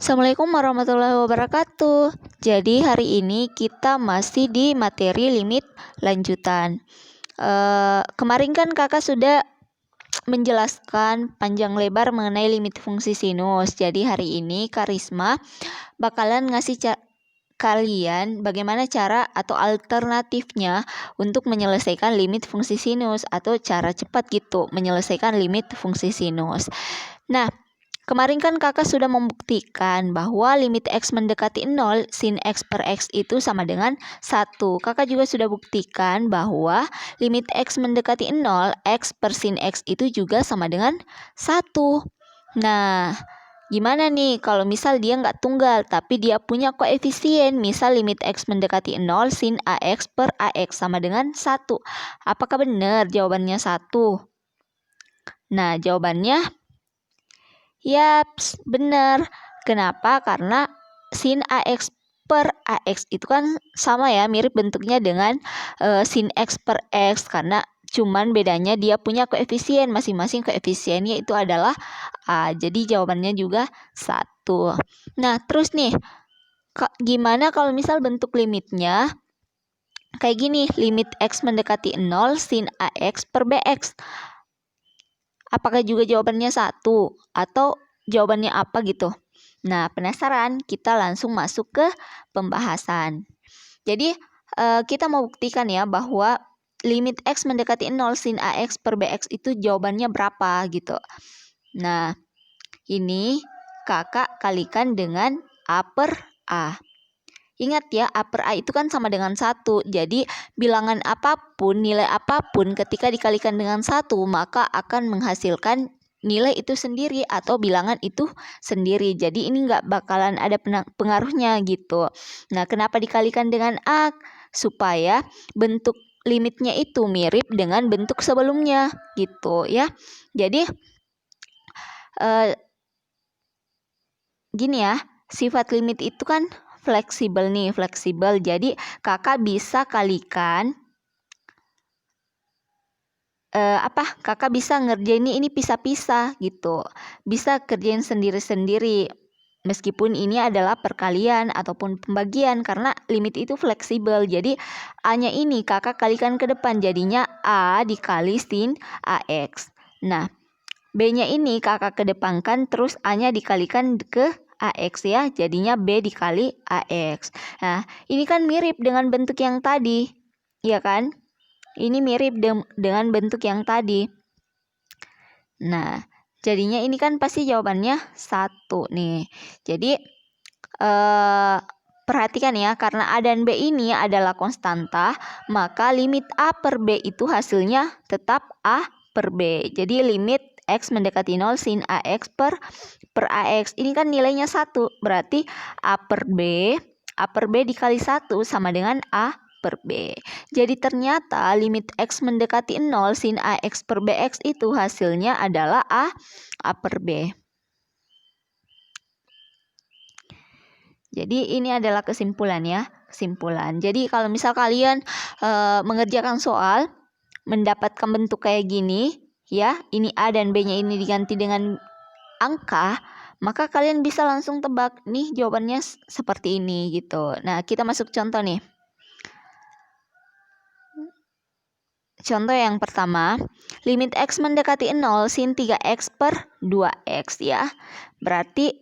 Assalamualaikum warahmatullahi wabarakatuh. Jadi hari ini kita masih di materi limit lanjutan. Kemarin kan kakak sudah menjelaskan panjang lebar mengenai limit fungsi sinus. Jadi hari ini Kak Risma bakalan ngasih kalian bagaimana cara atau alternatifnya untuk menyelesaikan limit fungsi sinus atau cara cepat gitu menyelesaikan limit fungsi sinus. Nah, kemarin kan kakak sudah membuktikan bahwa limit X mendekati 0, sin X per X itu sama dengan 1. Kakak juga sudah buktikan bahwa limit X mendekati 0, X per sin X itu juga sama dengan 1. Nah, gimana nih kalau misal dia nggak tunggal tapi dia punya koefisien, misal limit X mendekati 0, sin AX per AX sama dengan 1. Apakah benar jawabannya 1? Nah, jawabannya yaps, benar. Kenapa? Karena sin AX per AX itu kan sama ya, mirip bentuknya dengan sin X per X, karena cuman bedanya dia punya koefisien, masing-masing koefisiennya itu adalah A. Jadi jawabannya juga 1. Nah, terus nih, gimana kalau misal bentuk limitnya kayak gini, limit X mendekati 0, sin AX per BX. Apakah juga jawabannya 1 atau jawabannya apa gitu? Nah, penasaran? Kita langsung masuk ke pembahasan. Jadi, kita mau buktikan ya bahwa limit X mendekati 0 sin AX per BX itu jawabannya berapa gitu. Nah, ini kakak kalikan dengan A per A. Ingat ya, A per A itu kan sama dengan 1. Jadi, bilangan apapun, nilai apapun ketika dikalikan dengan 1, maka akan menghasilkan nilai itu sendiri atau bilangan itu sendiri. Jadi, ini nggak bakalan ada pengaruhnya gitu. Nah, kenapa dikalikan dengan A? Supaya bentuk limitnya itu mirip dengan bentuk sebelumnya gitu ya. Jadi, gini ya, sifat limit itu kan fleksibel nih, fleksibel. Jadi kakak bisa kalikan kakak bisa ngerjain ini pisah-pisah gitu. Bisa kerjain sendiri-sendiri. Meskipun ini adalah perkalian ataupun pembagian karena limit itu fleksibel. Jadi A-nya ini kakak kalikan ke depan, jadinya A dikali sin AX. Nah, B-nya ini kakak kedepankan, terus A-nya dikalikan ke AX ya, jadinya B dikali AX. Nah, ini kan mirip dengan bentuk yang tadi, ya kan? Ini mirip dengan bentuk yang tadi. Nah, jadinya ini kan pasti jawabannya 1 nih. Jadi, perhatikan ya, karena A dan B ini adalah konstanta, maka limit A per B itu hasilnya tetap A per B. Jadi, limit X mendekati 0 sin AX per AX. Ini kan nilainya 1. Berarti A per B dikali 1 sama dengan A per B. Jadi ternyata limit X mendekati 0 sin AX per BX itu hasilnya adalah A per B. Jadi ini adalah kesimpulan ya. Kesimpulan. Jadi kalau misal kalian mengerjakan soal mendapatkan bentuk kayak gini, ya, ini A dan B-nya ini diganti dengan angka, maka kalian bisa langsung tebak nih jawabannya seperti ini gitu. Nah, kita masuk contoh nih. Contoh yang pertama, limit X mendekati 0 sin 3X per 2X ya. Berarti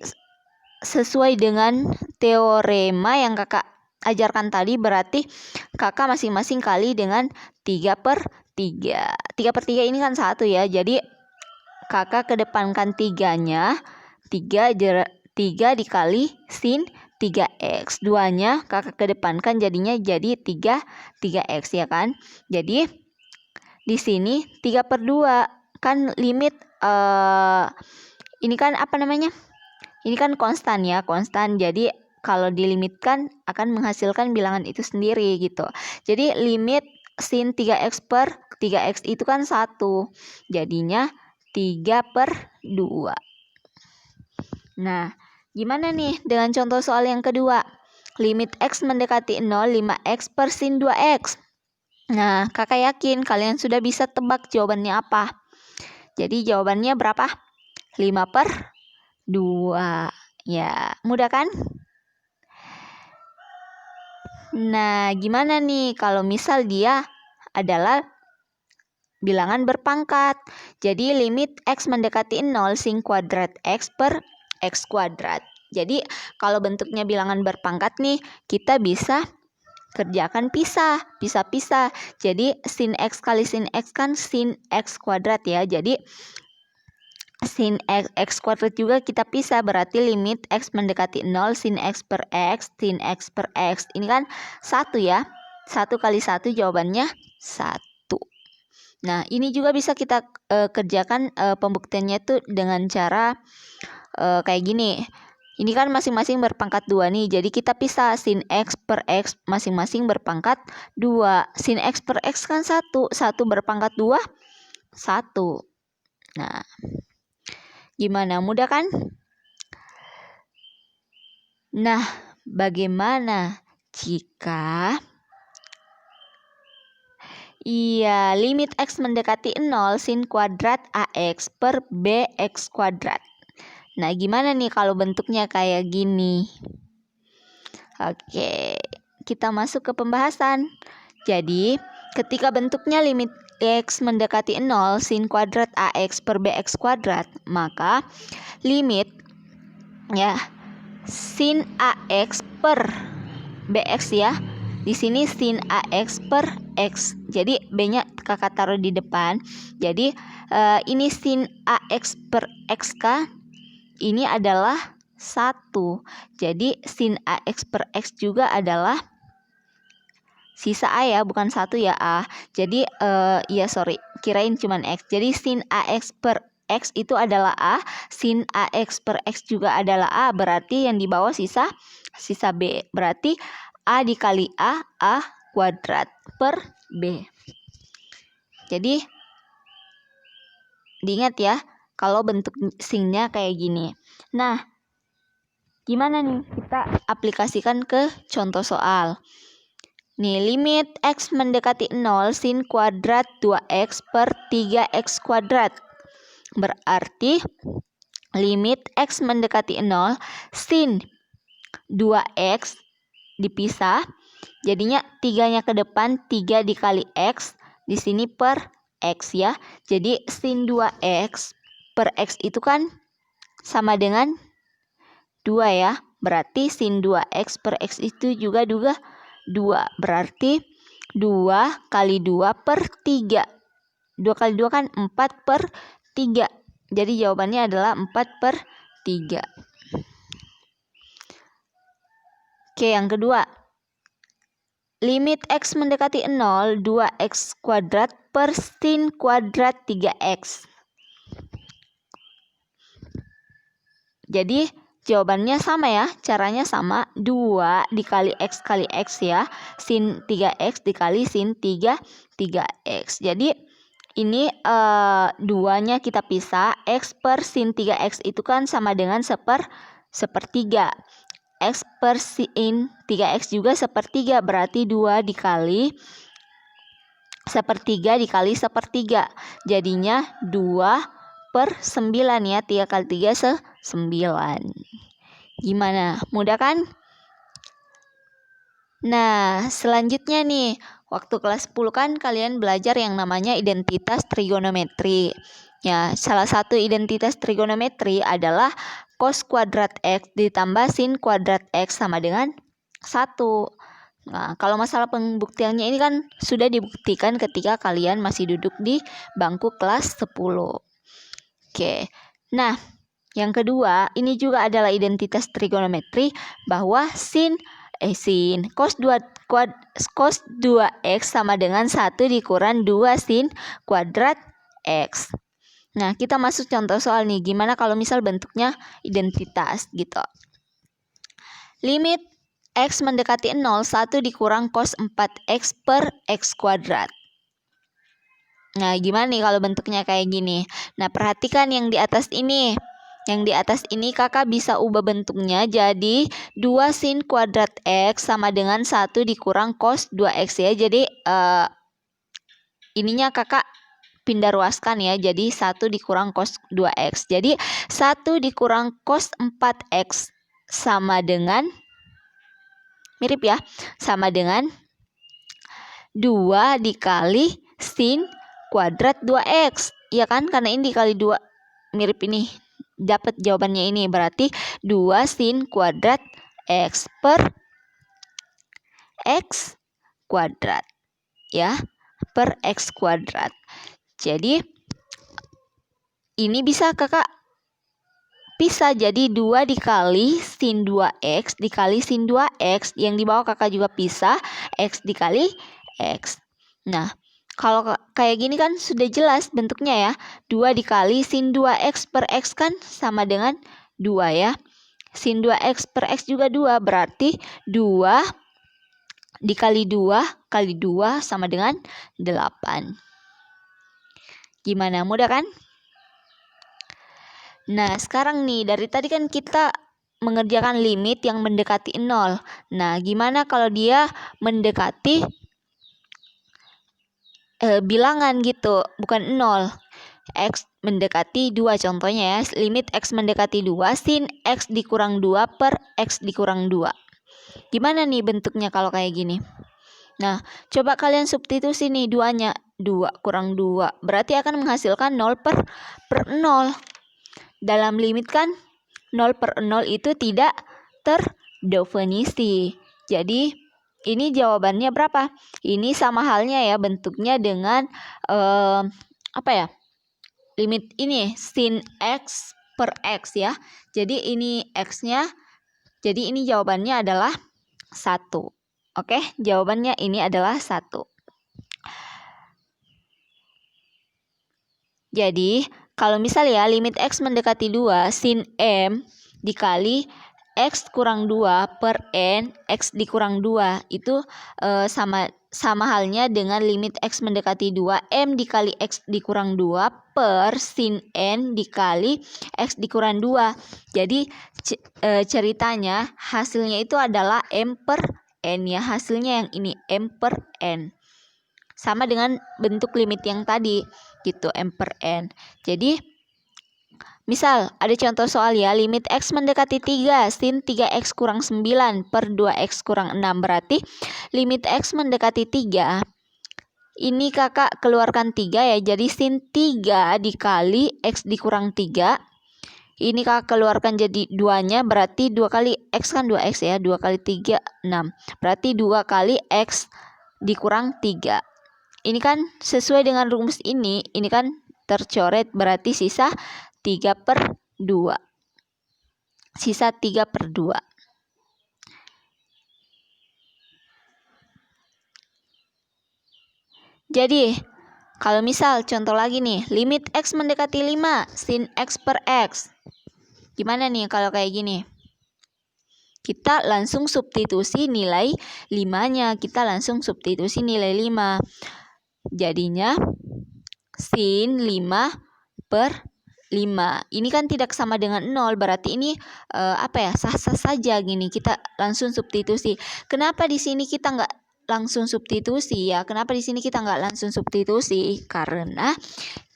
sesuai dengan teorema yang kakak ajarkan tadi, berarti kakak masing-masing kali dengan 3 per 3. 3 per 3 ini kan 1 ya, jadi kakak kedepankan 3-nya, 3 dikali sin 3X. 2-nya kakak kedepankan jadinya jadi 3X ya kan. Jadi di sini 3 per 2 kan limit ini kan apa namanya? Ini kan konstan ya, konstan. Jadi kalau dilimitkan akan menghasilkan bilangan itu sendiri gitu. Jadi limit sin 3X per 3X itu kan 1. Jadinya 3 per 2. Nah, gimana nih dengan contoh soal yang kedua? Limit X mendekati 0, 5X per sin 2X. Nah, kakak yakin kalian sudah bisa tebak jawabannya apa. Jadi jawabannya berapa? 5 per 2. Ya, mudah kan? Nah, gimana nih kalau misal dia adalah bilangan berpangkat? Jadi limit X mendekati 0 sin kuadrat X per X kuadrat. Jadi kalau bentuknya bilangan berpangkat nih, kita bisa kerjakan pisah. Jadi sin X kali sin X kan sin X kuadrat ya. Jadi sin X kuadrat juga kita pisah, berarti limit X mendekati 0 sin X per X sin X per X. Ini kan 1 ya. 1 kali 1 jawabannya 1. Nah, ini juga bisa kita kerjakan pembuktiannya tuh dengan cara kayak gini. Ini kan masing-masing berpangkat 2 nih. Jadi kita pisah sin X per X masing-masing berpangkat 2. Sin X per X kan 1. 1 berpangkat 2, 1. Nah, gimana? Mudah kan? Nah, bagaimana jika limit X mendekati 0 sin kuadrat AX per BX kuadrat. Nah, gimana nih kalau bentuknya kayak gini? Oke, kita masuk ke pembahasan. Jadi, ketika bentuknya limit X mendekati 0 sin kuadrat AX per BX kuadrat, maka limit ya sin AX per BX ya. Di sini sin AX per X. Jadi B-nya kakak taruh di depan. Jadi ini sin AX per X kan? Ini adalah 1. Jadi sin AX per X juga adalah sisa A ya, bukan 1 ya A. Jadi kirain cuman X. Jadi sin AX per X itu adalah A, sin AX per X juga adalah A, berarti yang di bawah sisa B. Berarti A dikali A kuadrat per B. Jadi diingat ya, kalau bentuk sinnya kayak gini. Nah, gimana nih kita aplikasikan ke contoh soal. Nih, limit X mendekati 0 sin kuadrat 2X per 3X kuadrat. Berarti limit X mendekati 0 sin 2X dipisah. Jadinya 3-nya ke depan, 3 dikali X. Di sini per X ya. Jadi sin 2X per X itu kan sama dengan 2 ya. Berarti sin 2X per X itu juga 2. Berarti 2 kali 2 per 3. 2 kali 2 kan 4 per 3. Jadi jawabannya adalah 4 per 3. Oke, yang kedua. Limit X mendekati 0, 2X kuadrat per sin kuadrat 3X. Jadi jawabannya sama ya, caranya sama, 2 dikali X kali X ya, sin 3X dikali sin 3X. Jadi ini 2-nya kita pisah, X per sin 3X itu kan sama dengan sepertiga. X per sin 3X juga sepertiga, berarti 2 dikali sepertiga dikali sepertiga. Jadinya 2 per 9 ya, 3 kali 3 9. Gimana? Mudah kan? Nah, selanjutnya nih, waktu kelas 10 kan kalian belajar yang namanya identitas trigonometri. Ya, salah satu identitas trigonometri adalah cos kuadrat X ditambah sin kuadrat X sama dengan 1. Nah, kalau masalah pembuktiannya ini kan sudah dibuktikan ketika kalian masih duduk di bangku kelas 10. Oke. Nah, yang kedua, ini juga adalah identitas trigonometri bahwa cos 2x sama dengan 1 dikurang 2 sin kuadrat X. Nah, kita masuk contoh soal nih. Gimana kalau misal bentuknya identitas gitu. Limit X mendekati 0, 1 dikurang cos 4X per X kuadrat. Nah, gimana nih kalau bentuknya kayak gini? Nah, perhatikan yang di atas ini. Yang di atas ini kakak bisa ubah bentuknya jadi 2 sin kuadrat X sama dengan 1 dikurang cos 2X ya. Jadi ininya kakak pindah ruaskan ya, jadi 1 dikurang cos 2X. Jadi 1 dikurang cos 4X sama dengan, mirip ya, sama dengan 2 dikali sin kuadrat 2x. Iya kan? Karena ini dikali 2. Mirip ini. Dapat jawabannya ini. Berarti 2 sin kuadrat x per x kuadrat. Ya, per x kuadrat. Jadi, ini bisa kakak bisa jadi 2 dikali sin 2x dikali sin 2x. Yang di bawah kakak juga pisah, x dikali x. Nah, kalau kayak gini kan sudah jelas bentuknya ya. 2 dikali sin 2x per x kan sama dengan 2 ya. Sin 2x per x juga 2. Berarti 2 dikali 2 kali 2 sama dengan 8. Gimana? Mudah kan? Nah, sekarang nih, dari tadi kan kita mengerjakan limit yang mendekati 0. Nah, gimana kalau dia mendekati bilangan gitu, bukan 0. X mendekati 2 contohnya ya. Limit X mendekati 2 sin X dikurang 2 per X dikurang 2. Gimana nih bentuknya kalau kayak gini? Nah, coba kalian substitusi nih 2-nya. 2 kurang 2. Berarti akan menghasilkan 0 per 0. Dalam limit kan 0 per 0 itu tidak terdefinisi. Jadi ini jawabannya berapa? Ini sama halnya ya bentuknya dengan apa ya? Limit ini sin x per x ya. Jadi ini x-nya. Jadi ini jawabannya adalah 1. Oke, jawabannya ini adalah 1. Jadi, kalau misalnya limit x mendekati 2 sin m dikali x kurang 2 per n x dikurang 2 itu sama halnya dengan limit x mendekati 2 m dikali x dikurang 2 per sin n dikali x dikurang 2. Jadi ceritanya hasilnya itu adalah m per n ya, hasilnya yang ini m per n. Sama dengan bentuk limit yang tadi gitu, m per n. Jadi misal ada contoh soal ya, limit x mendekati 3 sin 3x kurang 9 per 2x kurang 6. Berarti limit x mendekati 3, ini kakak keluarkan 3 ya, jadi sin 3 dikali x dikurang 3. Ini kakak keluarkan jadi 2-nya, berarti 2 kali x kan 2x ya, 2 kali 3, 6. Berarti 2 kali x dikurang 3. Ini kan sesuai dengan rumus ini kan tercoret, berarti sisa 3 per 2. Sisa 3 per 2. Jadi, kalau misal contoh lagi nih, limit x mendekati 5 sin x per x. Gimana nih kalau kayak gini? Kita langsung substitusi nilai 5-nya. Kita langsung substitusi nilai 5. Jadinya sin 5 per 5. Ini kan tidak sama dengan 0. Berarti ini sah-sah saja gini. Kita langsung substitusi. Kenapa di sini kita nggak langsung substitusi ya? Kenapa di sini kita nggak langsung substitusi? Karena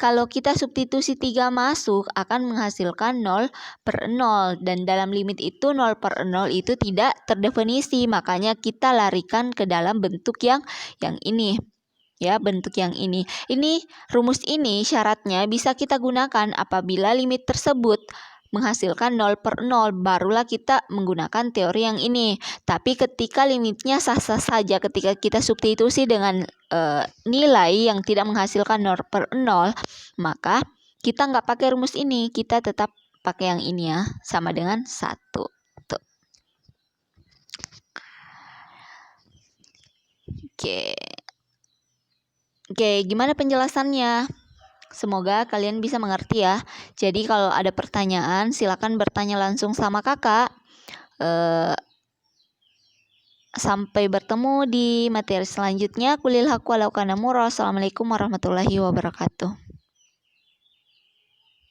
kalau kita substitusi 3 masuk akan menghasilkan 0 per 0. Dan dalam limit itu 0 per 0 itu tidak terdefinisi. Makanya kita larikan ke dalam bentuk yang ini. Ya, bentuk yang ini. Ini rumus ini syaratnya bisa kita gunakan apabila limit tersebut menghasilkan 0 per 0, barulah kita menggunakan teori yang ini. Tapi ketika limitnya sah-sah saja, ketika kita substitusi dengan nilai yang tidak menghasilkan 0 per 0, maka kita nggak pakai rumus ini, kita tetap pakai yang ini ya, sama dengan 1. Tuh. Oke, gimana penjelasannya? Semoga kalian bisa mengerti ya. Jadi kalau ada pertanyaan, silakan bertanya langsung sama kakak. Sampai bertemu di materi selanjutnya. Qulil haqqu walau kana murra. Assalamualaikum warahmatullahi wabarakatuh.